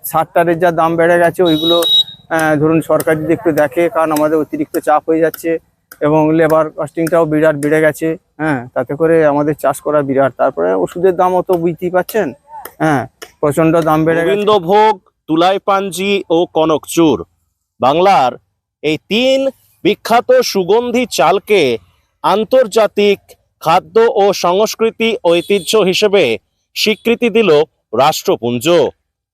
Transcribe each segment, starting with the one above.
সারটারের যা দাম বেড়ে গেছে ওইগুলো ধরুন সরকার যদি একটু দেখে, কারণ আমাদের অতিরিক্ত চাপ হয়ে যাচ্ছে এবং লেবার কস্টিংটাও বিরাট বেড়ে গেছে। তাতে করে আমাদের চাষ করা বিরাট। তারপরে ওষুধের দামও তো বুঝতেই পাচ্ছেন, প্রচন্ড দাম বেড়ে গেছে। গোবিন্দভোগ, তুলাইপাঞ্জি ও কনকচুর বাংলার এই তিন বিখ্যাত সুগন্ধি চালকে আন্তর্জাতিক খাদ্য ও সংস্কৃতি ঐতিহ্য হিসেবে স্বীকৃতি দিল রাষ্ট্রপুঞ্জ।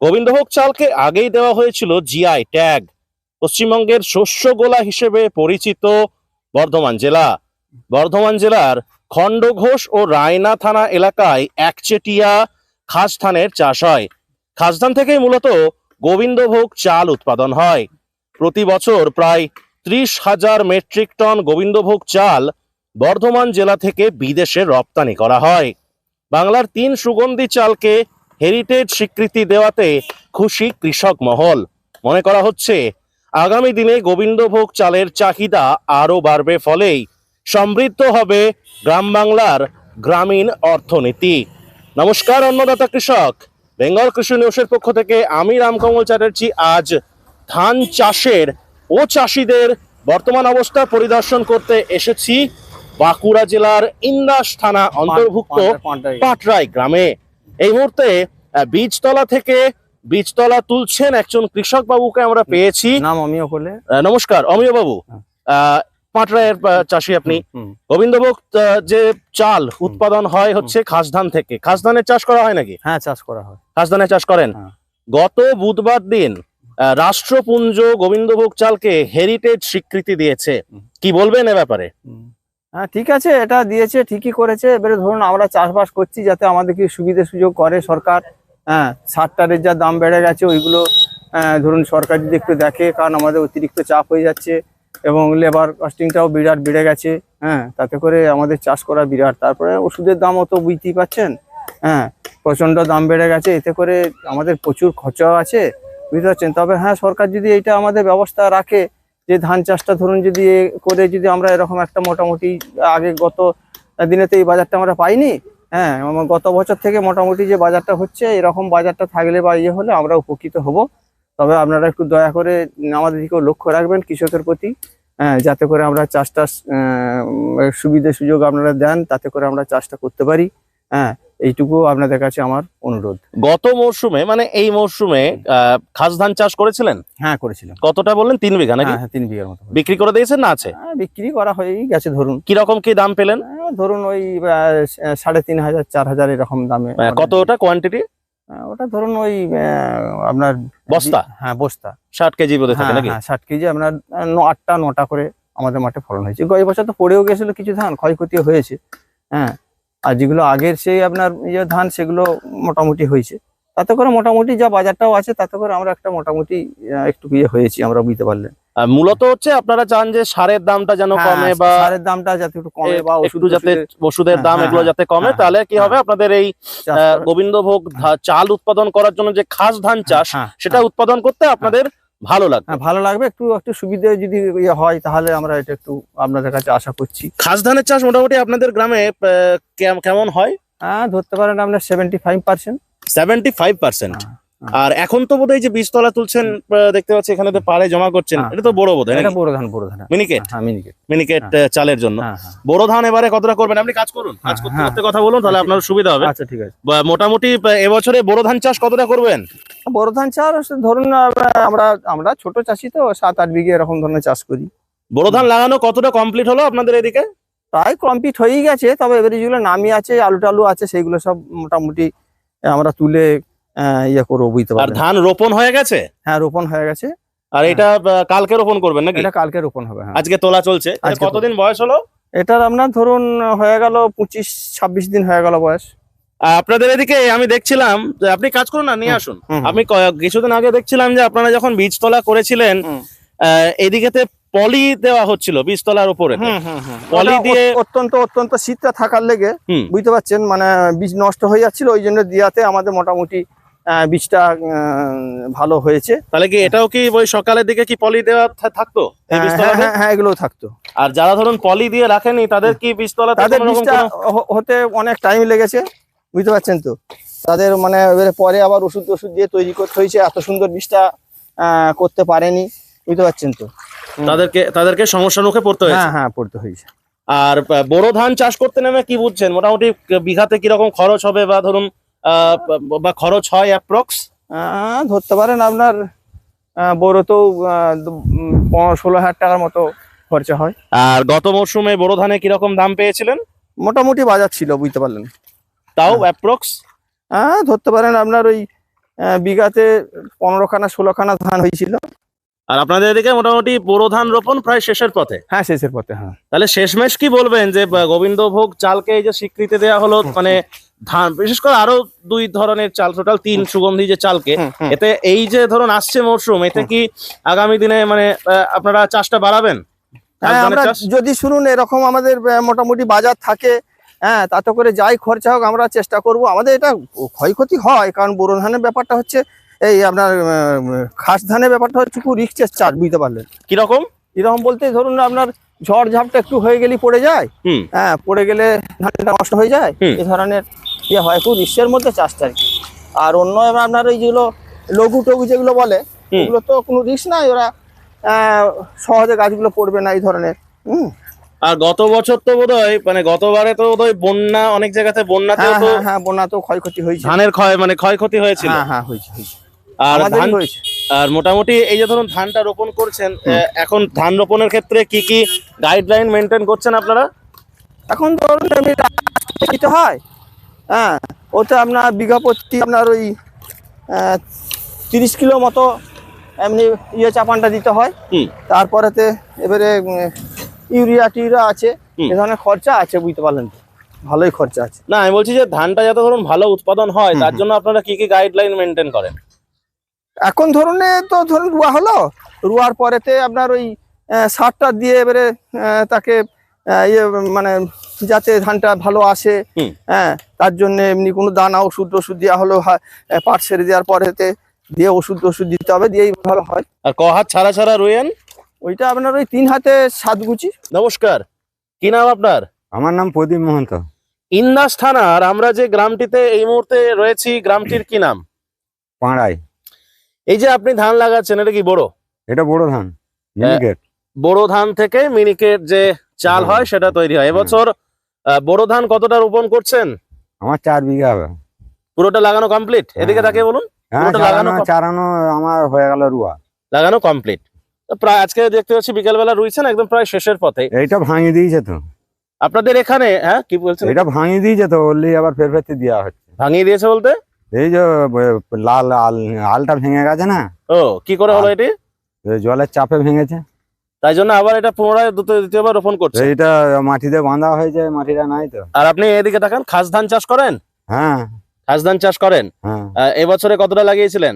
গোবিন্দভোগ চালকে আগেই দেওয়া হয়েছিল জিআই ট্যাগ। পশ্চিমবঙ্গের শস্যগোলা হিসেবে পরিচিত বর্ধমান জেলা। বর্ধমান জেলার খণ্ডঘোষ ও রায়না থানা এলাকায় একচেটিয়া খাস ধানের চাষ হয়। খাস ধান থেকেই মূলত গোবিন্দভোগ চাল উৎপাদন হয়। প্রতি বছর প্রায় 30,000 মেট্রিক টন গোবিন্দভোগ চাল বর্ধমান জেলা থেকে বিদেশে রপ্তানি করা হয়। বাংলার তিন সুগন্ধি চালকে হেরিটেজ স্বীকৃতি দেওয়াতে খুশি কৃষক মহল। মনে করা হচ্ছে আগামী দিনে গোবিন্দভোগ চালের চাহিদা আরও বাড়বে, ফলেই সমৃদ্ধ হবে গ্রাম বাংলার গ্রামীণ অর্থনীতি। নমস্কার, অন্নদাতা কৃষক বেঙ্গল কৃষি নিউজের পক্ষ থেকে আমি রামকমল চ্যাটার্জি আজ ধান চাষের ও চাষিদের বর্তমান অবস্থা পরিদর্শন করতে এসেছি বাঁকুড়া জেলার ইন্দাস থানা অন্তর্ভুক্ত পাটরাই গ্রামে। এই মুহূর্তে বীজতলা থেকে বীজতলা তুলছেন একজন কৃষক বাবুকে আমরা পেয়েছি। নাম অমিয় বলে। নমস্কার অমিয় বাবু, পাটরায়ের চাষি আপনি। গোবিন্দভোগ যে চাল উৎপাদন হয় হচ্ছে খাস ধান থেকে, খাস ধানের চাষ করা হয় নাকি? হ্যাঁ, চাষ করা হয়। খাস ধানের চাষ করেন। গত বুধবার দিন রাষ্ট্রপুঞ্জ গোবিন্দভোগ চালকে হেরিটেজ স্বীকৃতি দিয়েছে, কি বলবেন এ ব্যাপারে? হ্যাঁ, ঠিক আছে, এটা দিয়েছে, ঠিকই করেছে। এবারে ধরুন আমরা চাষবাস করছি যাতে আমাদেরকে সুবিধা সুযোগ করে সরকার। সারটারের যা দাম বেড়ে গেছে ওইগুলো ধরুন সরকার যদি একটু দেখে, কারণ আমাদের অতিরিক্ত চাপ হয়ে যাচ্ছে এবং লেবার কস্টিংটাও বিরাট বেড়ে গেছে। তাতে করে আমাদের চাষ করা বিরাট। তারপরে ওষুধের দামও তো বুঝতেই পাচ্ছেন, প্রচন্ড দাম বেড়ে গেছে। এতে করে আমাদের প্রচুর খরচাও আছে, বুঝতে পারছেন। তবে হ্যাঁ, সরকার যদি এটা আমাদের ব্যবস্থা রাখে যে ধান চাষটা ধরুন যদি করে যদি আমরা এরকম একটা মোটামুটি, আগে গত দিনে তো এই বাজারটা আমরা পাইনি। গত বছর থেকে মোটামুটি যে বাজারটা হচ্ছে, এরকম বাজারটা থাকলে বা ইয়ে হলে আমরা উপকৃত হব। তবে আপনারা একটু দয়া করে আমাদের দিকেও লক্ষ্য রাখবেন কৃষকের প্রতি, যাতে করে আমরা চাষটা সুবিধা সুযোগ আপনারা দেন, তাতে করে আমরা চাষটা করতে পারি। এইটুকু আপনাদের কাছে আমার অনুরোধ। গত মরশুমে মানে এই মরশুমে খাস ধান চাষ করেছিলেন? হ্যাঁ, করেছিলাম। কতটা বললেন? 3 বিঘা নাকি? হ্যাঁ, 3 বিঘার মতো। বিক্রি করে দিয়েছেন না আছে? বিক্রি করা হয়েই গেছে। ধরুন কিরকম কি দাম পেলেন? ধরুন ওই 3,500 4,000 এরকম দামে। কত ওটা কোয়ান্টিটি? ওটা ধরুন ওই আপনার বস্তা? হ্যাঁ, বস্তা 60 কেজি বোধহয় থাকে নাকি? হ্যাঁ, 60 কেজি। আপনার 8টা করে আমাদের মাঠে ফলন হয়েছে। এই বছর তো পড়েও গেছিল কিছু ধান, ক্ষয়ক্ষতি হয়েছে। আর যেগুলো আগের সেই আপনার ইয়ে ধান, সেগুলো মোটামুটি হয়েছে। তাতে করে মোটামুটি যা বাজারটাও আছে, তাতে করে আমরা একটা মোটামুটি একটু ইয়ে হয়েছি, আমরা বুঝতে পারলেন। মূলত হচ্ছে আপনারা চান যে সারের দামটা যেন কমে, বা সারের দামটা যাতে একটু কমে, বা ওষুধের দাম এগুলো যাতে কমে, তাহলে কি হবে আপনাদের এই গোবিন্দভোগ চাল উৎপাদন করার জন্য যে খাস ধান চাষ, সেটা উৎপাদন করতে আপনাদের ভালো লাগবে। ভালো লাগবে। একটু সুবিধা যদি হয় তাহলে আমরা এটা একটু আপনাদের কাছে আশা করছি। খাস ধানের চাষ মোটামুটি আপনাদের গ্রামে কেমন হয়? ধরতে পারেন আপনার 75%। 75%। আর এখন তো বোধহয় যে বীজতলা তুলছেন দেখতে পাচ্ছি, এখানে তো পাড়ে জমা করছেন, এটা তো বড় বোধহয়। এটা বড় ধান। মিনিকেট। হ্যাঁ, মিনিকেট চালের জন্য বড় ধান এবারে কতটা করবেন? আপনি কাজ করুন, কাজ করতে করতে কথা বলুন, তাহলে আপনার সুবিধা হবে। আচ্ছা, ঠিক আছে। মোটামুটি এবছরে বড় ধান চাষ কতটা করবেন? বড় ধান চাষ ধরুন আমরা ছোট চাষি তো 7-8 বিঘে এরকম ধরনের চাষ করি। বড় ধান লাগানো কতটা কমপ্লিট হলো আপনাদের এদিকে? প্রায় কমপ্লিট হয়েই গেছে। তবে এবারে যেগুলো নামি আছে, আলু টালু আছে, সেগুলো সব মোটামুটি আমরা তুলে ইয়ে করবো, বুঝতে পারবেন। আর ধান রোপণ হয়ে গেছে? হ্যাঁ, রোপণ হয়ে গেছে। আর এটা কালকে রোপণ করবেন নাকি? এটা কালকে রোপণ হবে। আজকে তোলা চলছে। কতদিন বয়স হলো এটার? আপনার ধরুন হয়ে গেল 25-26 দিন হয়ে গেল বয়স। আপনাদের এদিকে আমি দেখছিলাম, আপনি কাজ করুন না, নিয়ে আসুন। আমি কিছুদিন আগে দেখছিলাম যে আপনারা যখন বীজতলা করেছিলেন, এদিকেতে পলি দেওয়া হচ্ছিল বীজতলার উপরে। পলি দিয়ে অত্যন্ত শীতটা থাকার লেগে, বুঝতে পারছেন, মানে বীজ নষ্ট হয়ে যাচ্ছিল। ওই জন্য দিয়াতে আমাদের মোটামুটি বীজটা ভালো হয়েছে। তাহলে কি এটাও কি ওই সকালের দিকে কি পলি দেওয়া থাকতো? হ্যাঁ, এগুলো থাকতো। আর যারা ধরুন পলি দিয়ে রাখেনি, তাদের কি বীজতলা তাদের বীজটা হতে অনেক টাইম লেগেছে, বুঝতে পারছেন তো, তাদের মানে এবারে পরে আবার ওষুধ দিয়ে তৈরি করতে হয়েছে, এত সুন্দর বীজটা করতে পারেনি, বুঝতে পারছেন তো। তাদেরকে সমস্যার মুখে পড়তে হয়েছে। হ্যাঁ হ্যাঁ, পড়তে হয়েছে। আর বোরো ধান চাষ করতে নেমে কি বুঝছেন মোটামুটি বিঘাতে কিরকম খরচ হবে, বা ধরুন বা খরচ হয় অ্যাপ্রক্স? ধরতে পারেন আপনার বড় তো 15-16 হাজার টাকার মতো খরচা হয়। আর গত মরশুমে বোরো ধানে কিরকম দাম পেয়েছিলেন? মোটামুটি বাজার ছিল, বুঝতে পারলেন। তাও অ্যাপ্রক্স? ধরতে পারেন আপনার ওই বিঘাতে 15-16 খানা ধান হয়েছিল। আর আপনাদের এদিকে মোটামুটি বোরো ধান রোপণ প্রায় শেষের পথে? হ্যাঁ, শেষের পথে। হ্যাঁ, তাহলে শেষমেশ কি বলবেন যে গোবিন্দভোগ চালকে এই যে স্বীকৃতি দেওয়া হলো, মানে ধান বিশেষ করে আরো 2 ধরনের চাল, টোটাল 3 সুগন্ধি যে চালকে, এতে এই যে ধরুন আসছে মরশুম, এতে কি আগামী দিনে মানে আপনারা চাষটা বাড়াবেন? হ্যাঁ, আমরা যদি শুনুন এরকম আমাদের মোটামুটি বাজার থাকে, হ্যাঁ, তাতে করে যাই খরচা হোক আমরা চেষ্টা করব। আমাদের এটা ক্ষয়ক্ষতি হয়, কারণ বোরো ধানের ব্যাপারটা হচ্ছে এই আপনার খাস ধানের ব্যাপারটা হচ্ছে খুব রিস্কের চাষ, বুঝতে পারলেন। কিরকম? এরকম বলতে ধরুন আপনার ঝড় ঝাপটা একটু হয়ে গেলে পড়ে যায়, হ্যাঁ, পড়ে গেলে ধানটা নষ্ট হয়ে যায়, এই ধরনের ইয়ে হয়, খুব রিস্কের মধ্যে চাষটা আর কি। আর অন্য আপনার ওই যেগুলো লঘু টঘু যেগুলো বলে, ওগুলো তো কোনো রিস্ক নাই, ওরা সহজে গাছগুলো পড়বে না, এই ধরনের। আর গত বছর তো বোধহয় মানে গতবারে তো বোধহয় বন্যা, অনেক জায়গাতে বন্যাতেও তো হ্যাঁ, বন্যাতেও ক্ষয়ক্ষতি হয়েছে, ধানের ক্ষয়ক্ষতি হয়েছিল। হ্যাঁ হয়েছে। আর ধান আর মোটামুটি এই যে ধরুন ধানটা রোপণ করছেন, এখন ধান রোপণের ক্ষেত্রে কি কি গাইডলাইন মেনটেন করছেন আপনারা? এখন ধরুন দিতে হয়, হ্যাঁ, ওতে আপনার বিঘা প্রতি আপনার ওই 30 কিলো মতো এমনি ইয়ে চাপানটা দিতে হয়। তারপরেতে এবারে ইউরিয়া টিউরিয়া আছে, এ ধরনের খরচা আছে, বুঝতে পারলেন তো, ভালোই খরচা আছে। না, আমি বলছি যে ধানটা যাতে ধরুন ভালো উৎপাদন হয়, তার জন্য আপনারা কি কি গাইডলাইন মেনটেন করেন? এখন ধরুন রুয়া হলো, রুয়ার পরেতে আপনার ওই সারটা দিয়ে এবারে তাকে ইয়ে মানে যাতে ধানটা ভালো আসে, হ্যাঁ, তার জন্য এমনি কোনো দানা ওষুধ দেওয়া হলো, পাট ছেড়ে দেওয়ার পরেতে দিয়ে ওষুধ দিতে হবে, দিয়েই ভালো হয়। আর ক হাত ছাড়া ছাড়া রুয়েন? ওইটা আপনার ওই 3 হাতে 7 গুচি। নমস্কার, কি নাম আপনার? আমার নাম প্রদীপ মহন্ত। ইন্দাস থানার আমরা যে গ্রামটিতে এই মুহূর্তে রয়েছি, গ্রামটির কি নাম? পাড়ায়। এই যে আপনি ধান লাগাচ্ছেন, এটা কি বড়? এটা বড় ধান, মিনিকেট। বড় ধান থেকে মিনিকেট যে চাল হয় সেটা তৈরি হয়। এবছর বড় ধান কতটা রোপণ করছেন? আমার 4 বিঘা হবে। পুরোটা লাগানো কমপ্লিট? এদিকে তাকে বলুন। হ্যাঁ, চারানো আমার হয়ে গেল, রুয়া লাগানো কমপ্লিট। প্রায় আজকে দেখতে পাচ্ছি বিকালবেলা রুইছেন, একদম প্রায় শেষের পথে। এইটা ভাঙিয়ে দিয়েছে তো আপনাদের এখানে? হ্যাঁ, কি বলছেন? এটা ভাঙিয়ে দিয়েছে তো, ওলি আবার ফেরফেরতে দেওয়া হচ্ছে। ভাঙিয়ে দিয়েছে বলতে? এই যে লাল আলটা ভেঙে গেছে না। ও, কি করে হলো এটি? জলের চাপে ভেঙেছে, তাই জন্য আবার এটা পুনরায় দ্বিতীয়বার রোপণ করছে। এইটা মাটিতে বাঁধা হয়েছে, মাটিটা নাই তো। আর আপনি এদিকে তাকান, খাস ধান চাষ করেন? হ্যাঁ, খাস ধান চাষ করেন। এবছরে কতটা লাগিয়েছিলেন?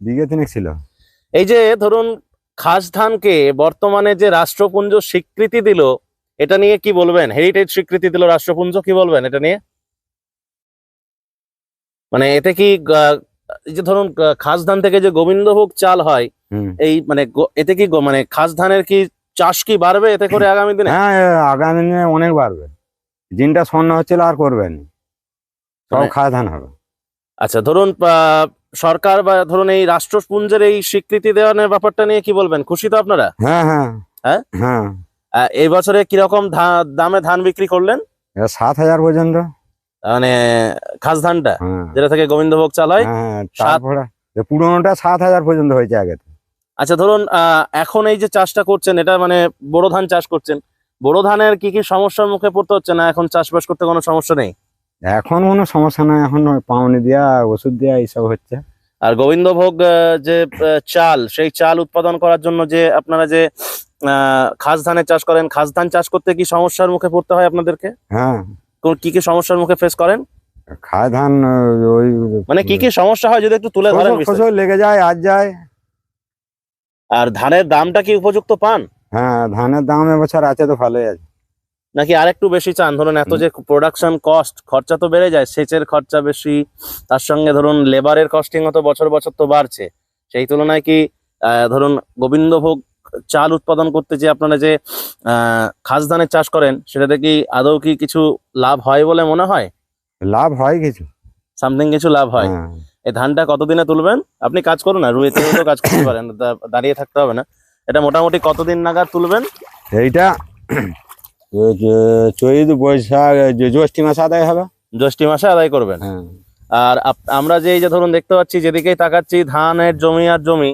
বিঘে 3 ছিল। এই যে ধরুন খাস ধানকে বর্তমানে যে রাষ্ট্রপুঞ্জ স্বীকৃতি দিল, এটা নিয়ে কি বলবেন? হেরিটেজ স্বীকৃতি দিল রাষ্ট্রপুঞ্জ, কি বলবেন এটা নিয়ে? মানে এতে কি এই যে ধরুন খাস ধান থেকে যে গোবিন্দভোগ চাল হয়, এই মানে এতে কি মানে খাস ধানের কি চাষ কি বাড়বে এতে করে আগামী দিনে? হ্যাঁ, আগামী দিনে অনেক বাড়বে। দিনটা স্বর্ণ হচ্ছিল আর করবেন, সব খাস ধান হবে। আচ্ছা, ধরুন সরকার বা ধরুন এই রাষ্ট্রপুঞ্জের এই স্বীকৃতি দেওয়ার ব্যাপারটা নিয়ে কি বলবেন? খুশি তো আপনারা? হ্যাঁ হ্যাঁ হ্যাঁ হ্যাঁ। এই বছরে কিরকম দামে ধান বিক্রি করলেন? 7,000 পর্যন্ত, মানে খাস ধানটা যেটা থেকে গোবিন্দভোগ চাল হয়। তারপরে পুরোনোটা 7,000 পর্যন্ত হয়েছে আগে। আচ্ছা, ধরুন এখন এই যে চাষটা করছেন, এটা মানে বড় ধান চাষ করছেন, বড় ধানের কি কি সমস্যার মুখে পড়তে হচ্ছে? না এখন চাষবাস করতে কোনো সমস্যা নেই? এখন কোনো সমস্যা নাই, এখন পাউনি দেয়া, ওষুধ দেয়া এইসব হচ্ছে। আর গোবিন্দভোগ যে চাল, সেই চাল উৎপাদন করার জন্য যে আপনারা যে খাস ধানের চাষ করেন, খাস ধান চাষ করতে কি সমস্যার মুখে পড়তে হয় আপনাদেরকে? হ্যাঁ। কি কি সমস্যার মুখে ফেস করেন? খাস ধান ওই মানে কি কি সমস্যা হয় যদি একটু তুলে ধরেন। ফসল লেগে যায়, আজ যায়। আর ধানের দামটা কি উপযুক্ত পান? হ্যাঁ, ধানের দাম এবছর আছে তো ভালোই আছে। নাকি আরেকটু বেশি চান? ধরুন এত যে প্রোডাকশন কস্ট, খরচা তো বেড়ে যায়, সেচের খরচা বেশি, তার সঙ্গে ধরুন লেবারের কস্টিং তো বছর বছর তো বাড়ছে, সেই তুলনায় কি ধরুন গোবিন্দভোগ চাল উৎপাদন করতে যে আপনারা যে খাস ধানের চাষ করেন, সেটাতে কি আদৌ কি কিছু লাভ হয় বলে মনে হয়? লাভ হয় কিছু। সামথিং কিছু লাভ হয়। হ্যাঁ। এই ধানটা কতদিনে তুলবেন? আপনি কাজ করুন না, রুইতে তো কাজ করতে পারেন, দাঁড়িয়ে থাকতে হবে না। এটা মোটামুটি কতদিন নাগাদ তুলবেন? এইটা চৈত বৈশাখ জ্যৈষ্ঠী মাসে আদায় হবে। জ্যৈষ্ঠী মাসে আদায় করবেন। হ্যাঁ। আর আমরা যে এই যে ধরুন দেখতে পাচ্ছি, যেদিকেই তাকাচ্ছি ধানের জমি আর জমি,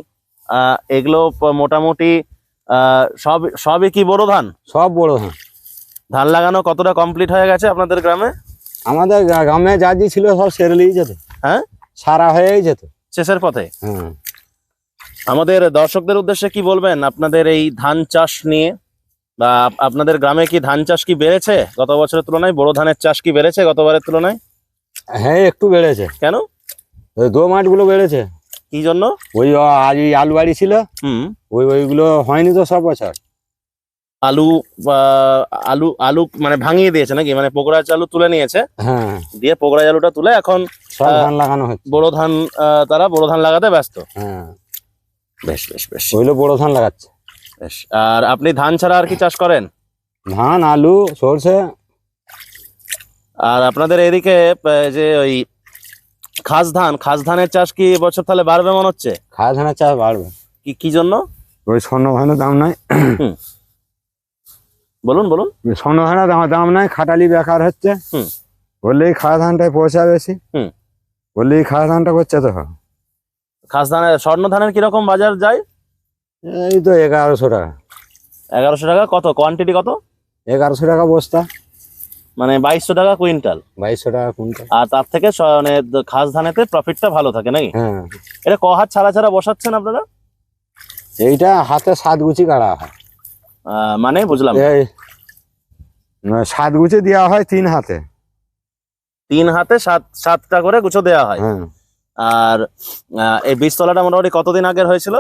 এগুলো মোটামুটি সবই কি বোরো ধান? সব বড় ধান। ধান লাগানো কতটা কমপ্লিট হয়ে গেছে আপনাদের গ্রামে? আমাদের গ্রামে যা যে ছিল সব সেরেলেই যেত। হ্যাঁ, সারা হয়েই যেত। শেষের পথে। হ্যাঁ। আমাদের দর্শকদের উদ্দেশ্যে কি বলবেন আপনাদের এই ধান চাষ নিয়ে, বা আপনাদের গ্রামে কি ধান চাষ কি বেড়েছে গত বছরের তুলনায়? বোরো ধানের চাষ কি বেড়েছে গতবারের তুলনায়? হ্যাঁ, একটু বেড়েছে। কেন? ওই দোমাট গুলো বেড়েছে। কি জন্য? ওই আজ আলু বাড়ি ছিল, ওইগুলো হয়নি তো সব বছর। আলু আলু আলু মানে ভাঙিয়ে দিয়েছে নাকি? মানে পোকড়াচ আলু তুলে নিয়েছে, হ্যাঁ, দিয়ে পোকড়াচ আলুটা তুলে এখন সব ধান লাগানো হচ্ছে। বোরো ধান, তারা বোরো ধান লাগাতে ব্যস্ত। হ্যাঁ, বেশ বেশ বেশ ওইগুলো বড় ধান লাগাচ্ছে। বেশ। আর আপনি ধান ছাড়া আর কি চাষ করেন? ধান, আলু, সরষে। আর আপনাদের এদিকে যে ওই খাস ধানের চাষ কি এবছর তাহলে বাড়বে মনে হচ্ছে? খাওয়া ধানের চাষ বাড়বে। কি জন্য? ওই স্বর্ণ ধানের দাম নাই। বলুন বলুন। স্বর্ণ ধানের দাম নাই, খাটালি বেকার হচ্ছে। হুম। বললেই খাওয়া ধানটাই পয়সা বেশি। হুম। বললেই খাওয়া ধানটা করছে তো। খাস ধানের, স্বর্ণ ধানের কিরকম বাজার যায়? এই তো 1100 টাকা। 1100 টাকা? কত কোয়ান্টিটি কত? 1100 টাকা বস্তা। মানে 2200 টাকা কুইন্টাল। 2200 টাকা কুইন্টাল। আর তার থেকে মানে খাস ধানেতে প্রফিটটা ভালো থাকে নাকি? হ্যাঁ। এটা ক হাত ছাড়া ছাড়া বসাচ্ছেন আপনারা? এইটা হাতে 7 গুছি কাটা হয়। মানে বুঝলাম। এই 7 গুছি দেওয়া হয় 3 হাতে। 3 হাতে 7টা করে গুছো দেওয়া হয়। হ্যাঁ। আর এই বীজতলাটা মোটামুটি কতদিন আগের হয়েছিল,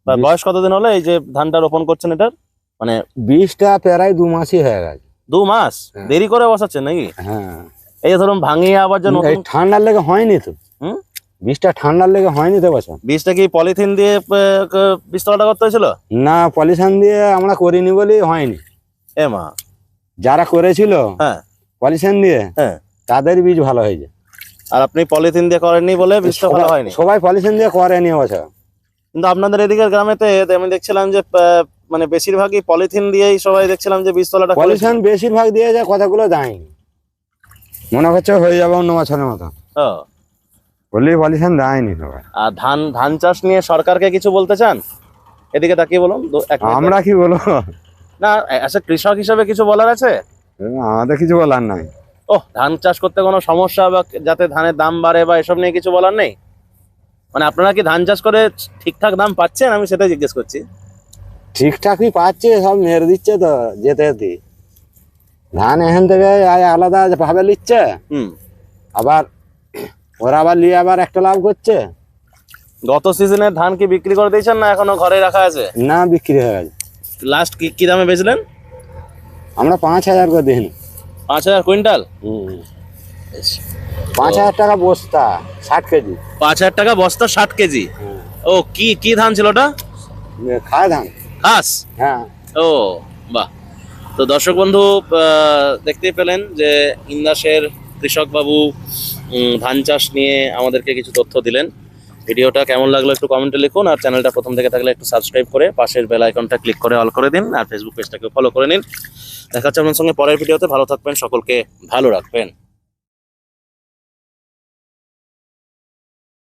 বা বয়স কতদিন হলো এই যে ধানটা রোপণ করছেন এটার? মানে বীজটা প্রায় 2 মাসই হয়ে গেছে। 2 মাস হ্যাঁ। দেরি করে বসাচ্ছেন নাকি? হ্যাঁ। এই যে ধরুন ভাঙিয়ে আবার যে এই নতুন ঠান্ডার লেগে হয়নি তো। হুম? বীজটা ঠান্ডার লেগে হয়নি তো বছর। বীজটা কি পলিথিন দিয়ে বীজতলাটা করতে হয়েছিল? না, পলিথিন দিয়ে আমরা করিনি বলেই হয়নি। এ মা। যারা করেছিল হ্যাঁ পলিথিন দিয়ে, হ্যাঁ। তাদের বীজ ভালো হয়েছে। আর আপনি পলিথিন দিয়ে করেননি বলে বীজটা ভালো হয়নি। সবাই পলিথিন দিয়ে করেনি বছর। কিন্তু আপনাদের এদিকের গ্রামেতে আমি দেখছিলাম যে মানে বেশিরভাগই পলিথিন দিয়েই সবাই দেখছিলাম যে বীজতলাটা করেছে। পলিথিন বেশিরভাগ দিয়ে যায়, কথাগুলো দেয়নি। মনে করছে হয়ে যাবে অন্য বছরের মতো, ও। বললেই পলিথিন দেয়নি সবাই। আর ধান চাষ নিয়ে সরকারকে কিছু বলতে চান? এদিকে তাকিয়ে বলুন। এক মিনিট। আমরা কি বলবো? না, আচ্ছা, কৃষক হিসেবে কিছু বলার আছে? আমাদের কিছু বলার নাই। ধান চাষ করতে কোনো সমস্যা, বা যাতে ধানের দাম বাড়ে বা এসব নিয়ে কিছু বলার নেই? মানে আপনারা কি ধান চাষ করে ঠিকঠাক দাম পাচ্ছেন? আমি সেটাই জিজ্ঞেস করছি। ঠিকঠাকই পাচ্ছে, সব মেরে দিচ্ছে তো যেতে যেতে। ধান এখান থেকে আলাদা ভাবে নিচ্ছে, আবার ওরা আবার নিয়ে আবার একটা লাভ করছে। গত সিজনের ধান কি বিক্রি করে দিয়েছেন, না এখনো ঘরে রাখা আছে? না, বিক্রি হয়ে গেছে। লাস্ট কি দামে বেচলেন? আমরা 5000 করে দিন। 5000 কুইন্টাল? 5000 টাকা বস্তা, 60 কেজি। 5000 টাকা বস্তা, 60 কেজি। ও, কি ধান ছিল ওটা? খায় ধান। খাস? হ্যাঁ। ও বাহ। তো দর্শক বন্ধু, দেখতেই পেলেন যে ইন্দাসের কৃষক বাবু ধান চাষ নিয়ে আমাদেরকে কিছু তথ্য দিলেন। ভিডিওটা কেমন লাগলো একটু কমেন্টে লিখুন, আর চ্যানেলটা প্রথম থেকে থাকলে একটু সাবস্ক্রাইব করে পাশের বেল আইকনটা ক্লিক করে অল করে দিন, আর ফেসবুক পেজটাকে ফলো করে নিন। দেখা হচ্ছে আপনার সঙ্গে পরের ভিডিওতে। ভালো থাকবেন, সকলকে ভালো রাখবেন।